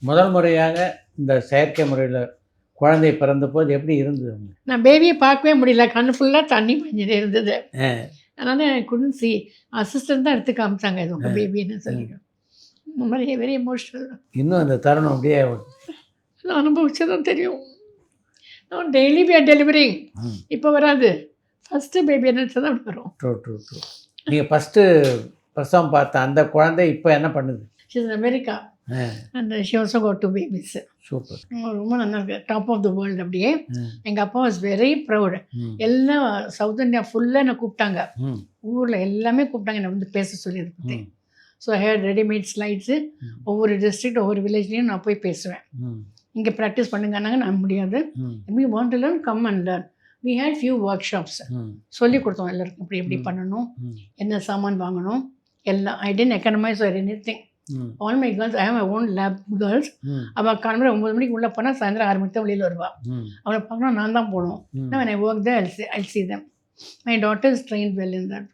முதல் முறையாக இந்த செயற்கை முறையில் குழந்தை பிறந்தபோது எப்படி இருந்தது உங்களுக்கு? நான் பேபியை பார்க்கவே முடியல. கண்ணு ஃபுல்லாக தண்ணி பெஞ்சிட்டே இருந்தது. அதனால எனக்கு குடின்சி அசிஸ்டன்ட் தான் எடுத்து காமிச்சாங்க, இது உங்கள் பேபின்னு சொல்லிட்டு. இந்த மாதிரி வெரி எமோஷ்னல். இன்னும் அந்த தருணம் அப்படியே நான் அனுபவிச்சதான் தெரியும். நான் டெய்லி டெலிவரிங் இப்போ வராது, ஃபஸ்ட்டு பேபி நினச்சா தான் அப்படி வரும். True true true. நீங்கள் ஃபஸ்ட்டு பிரசவம் பார்த்த அந்த குழந்தை இப்போ என்ன பண்ணுது? She's America and she also got 2 babies. Super. ரொம்ப நல்லா இருக்கு, டாப் ஆஃப் த வேர்ல்டு. அப்படியே எங்கள் அப்பா வாஸ் வெரி ப்ரௌடு. எல்லாம் சவுத் இந்தியா ஃபுல்லாக என்னை கூப்பிட்டாங்க, ஊரில் எல்லாமே கூப்பிட்டாங்க என்னை வந்து பேச சொல்லி அதை பற்றி. So I had readymade slides. ஒவ்வொரு டிஸ்ட்ரிக்ட் ஒவ்வொரு வில்லேஜ்லேயும் நான் போய் பேசுவேன். இங்கே ப்ராக்டிஸ் பண்ணுங்கன்னாங்க, நான் முடியாது. We want to learn, come and learn. We had few workshops சொல்லி கொடுத்தோம் எல்லாருக்கும், இப்படி எப்படி பண்ணணும், என்ன சாமான் வாங்கணும் எல்லாம். I tend economise or anything. All my girls, I have my own lab girls. அவள் காலம்பரம் 9 மணிக்கு உள்ளே போனால் சாயந்தரம் 6 மணிக்கு தான் வெளியில் வருவாள். அவளை பார்க்கணும், நான் தான் போகணும். நான் I work the I C them. My daughter is trained well in that.